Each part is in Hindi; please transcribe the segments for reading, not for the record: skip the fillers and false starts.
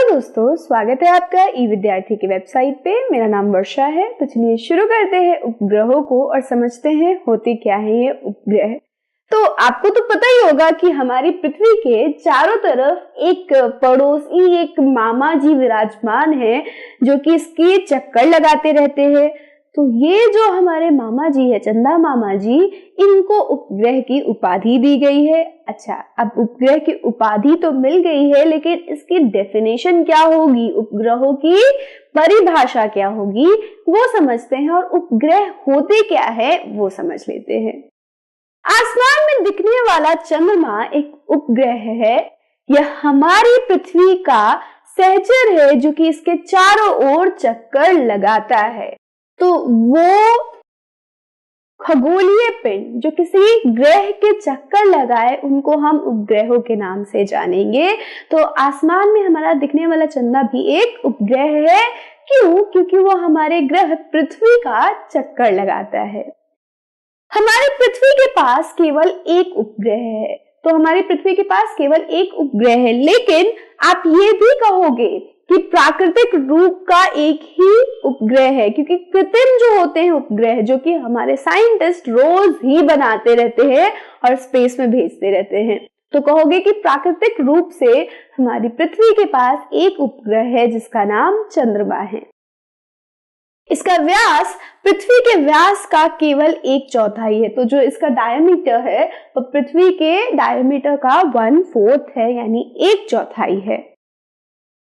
दोस्तों, स्वागत है आपका ई विद्यार्थी की वेबसाइट पे। मेरा नाम वर्षा है। तो चलिए शुरू करते हैं उपग्रहों को और समझते हैं होते क्या है ये उपग्रह। तो आपको तो पता ही होगा कि हमारी पृथ्वी के चारों तरफ एक पड़ोसी, एक मामा जी विराजमान है जो कि इसके चक्कर लगाते रहते हैं। तो ये जो हमारे मामा जी है, चंदा मामा जी, इनको उपग्रह की उपाधि दी गई है। अच्छा, अब उपग्रह की उपाधि तो मिल गई है, लेकिन इसकी डेफिनेशन क्या होगी, उपग्रहों की परिभाषा क्या होगी, वो समझते हैं। और उपग्रह होते क्या है वो समझ लेते हैं। आसमान में दिखने वाला चंद्रमा एक उपग्रह है। यह हमारी पृथ्वी का सहचर है जो कि इसके चारों ओर चक्कर लगाता है। तो वो खगोलीय पिंड जो किसी ग्रह के चक्कर लगाए उनको हम उपग्रहों के नाम से जानेंगे। तो आसमान में हमारा दिखने वाला चंदा भी एक उपग्रह है। क्यों? क्योंकि वो हमारे ग्रह पृथ्वी का चक्कर लगाता है। हमारी पृथ्वी के पास केवल एक उपग्रह है। तो हमारी पृथ्वी के पास केवल एक उपग्रह है, लेकिन आप ये भी कहोगे कि प्राकृतिक रूप का एक ही उपग्रह है, क्योंकि कृत्रिम जो होते हैं उपग्रह, जो कि हमारे साइंटिस्ट रोज ही बनाते रहते हैं और स्पेस में भेजते रहते हैं, तो कहोगे कि प्राकृतिक रूप से हमारी पृथ्वी के पास एक उपग्रह है जिसका नाम चंद्रमा है। इसका व्यास पृथ्वी के व्यास का केवल 1/4 है। तो जो इसका डायमीटर है वो पृथ्वी के डायमीटर का 1/4 है, यानी 1/4 है।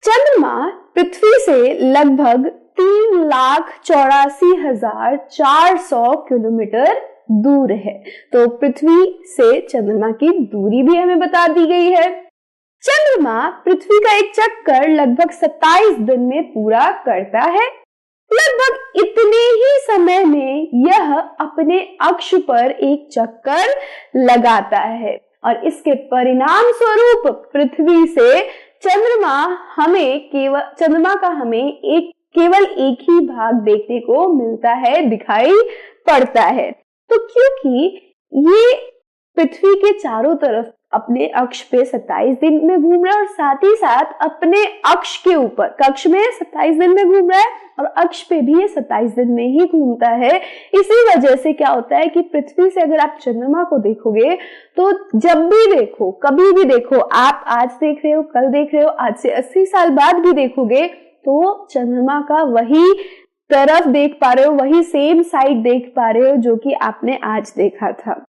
चंद्रमा पृथ्वी से लगभग 3,84,400 किलोमीटर दूर है। तो पृथ्वी से चंद्रमा की दूरी भी हमें बता दी गई है। चंद्रमा पृथ्वी का एक चक्कर लगभग 27 दिन में पूरा करता है। लगभग इतने ही समय में यह अपने अक्ष पर एक चक्कर लगाता है और इसके परिणाम स्वरूप पृथ्वी से चंद्रमा का हमें केवल एक ही भाग देखने को मिलता है, दिखाई पड़ता है। तो क्योंकि ये पृथ्वी के चारों तरफ अपने अक्ष पे 27 दिन में घूम रहा है और साथ ही साथ अपने अक्ष के ऊपर, कक्ष में 27 दिन में घूम रहा है और अक्ष पे भी ये 27 दिन में ही घूमता है। इसी वजह से क्या होता है कि पृथ्वी से अगर आप चंद्रमा को देखोगे तो जब भी देखो, कभी भी देखो, आप आज देख रहे हो, कल देख रहे हो, आज से 80 साल बाद भी देखोगे तो चंद्रमा का वही तरफ देख पा रहे हो, वही सेम साइड देख पा रहे हो जो कि आपने आज देखा था।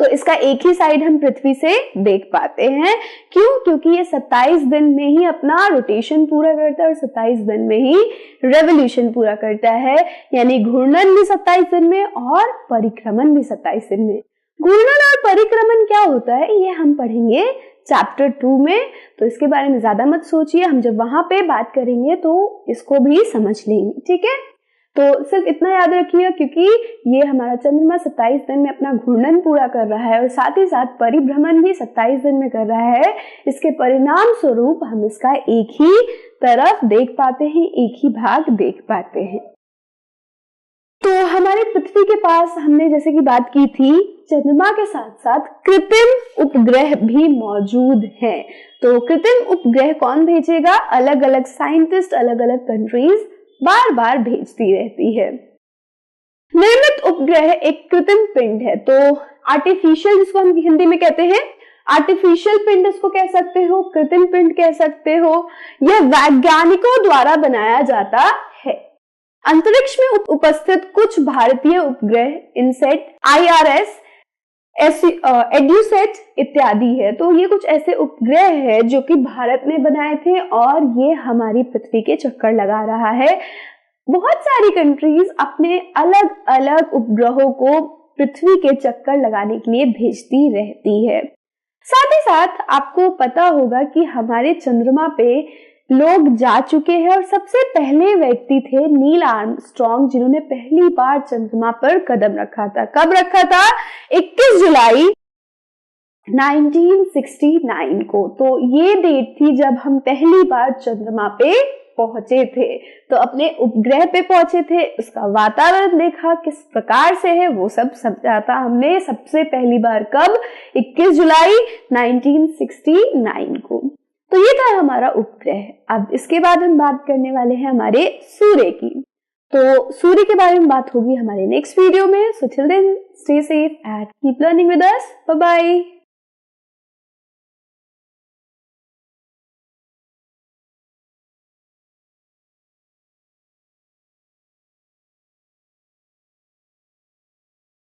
तो इसका एक ही साइड हम पृथ्वी से देख पाते हैं। क्यों? क्योंकि ये 27 दिन में ही अपना रोटेशन पूरा करता है और 27 दिन में ही रेवोल्यूशन पूरा करता है, यानी घूर्णन भी 27 दिन में और परिक्रमण भी 27 दिन में। घूर्णन और परिक्रमण क्या होता है ये हम पढ़ेंगे चैप्टर 2 में। तो इसके बारे में ज्यादा मत सोचिए, हम जब वहां पे बात करेंगे तो इसको भी समझ लेंगे, ठीक है। तो सिर्फ इतना याद रखिए, क्योंकि ये हमारा चंद्रमा 27 दिन में अपना घूर्णन पूरा कर रहा है और साथ ही साथ परिभ्रमण भी 27 दिन में कर रहा है। इसके परिणाम स्वरूप हम इसका एक ही तरफ देख पाते हैं, एक ही भाग देख पाते हैं। तो हमारे पृथ्वी के पास हमने जैसे कि बात की थी, चंद्रमा के साथ साथ कृत्रिम उपग्रह भी मौजूद हैं। तो कृत्रिम उपग्रह कौन भेजेगा? अलग अलग साइंटिस्ट, अलग अलग कंट्रीज बार बार भेजती रहती है। निर्मित उपग्रह एक कृत्रिम पिंड है। तो आर्टिफिशियल, जिसको हम हिंदी में कहते हैं आर्टिफिशियल पिंड, इसको कह सकते हो, कृत्रिम पिंड कह सकते हो। यह वैज्ञानिकों द्वारा बनाया जाता है। अंतरिक्ष में उपस्थित कुछ भारतीय उपग्रह इनसेट, IRS, एड्यूसेट इत्यादि है। तो ये कुछ ऐसे उपग्रह है जो कि भारत ने बनाए थे और ये हमारी पृथ्वी के चक्कर लगा रहा है। बहुत सारी कंट्रीज अपने अलग अलग उपग्रहों को पृथ्वी के चक्कर लगाने के लिए भेजती रहती है। साथ ही साथ आपको पता होगा कि हमारे चंद्रमा पे लोग जा चुके हैं और सबसे पहले व्यक्ति थे नील आर्मस्ट्रॉन्ग, जिन्होंने पहली बार चंद्रमा पर कदम रखा था। कब रखा था? 21 जुलाई 1969 को। तो ये डेट थी जब हम पहली बार चंद्रमा पे पहुंचे थे। तो अपने उपग्रह पे पहुंचे थे, उसका वातावरण देखा किस प्रकार से है, वो सब समझा था हमने सबसे पहली बार। कब? 21 जुलाई 1969 को। तो ये था हमारा उपग्रह। अब इसके बाद हम बात करने वाले हैं हमारे सूर्य की। तो सूर्य के बारे में बात होगी हमारे नेक्स्ट वीडियो में। So till then stay safe and keep learning with us. Bye bye.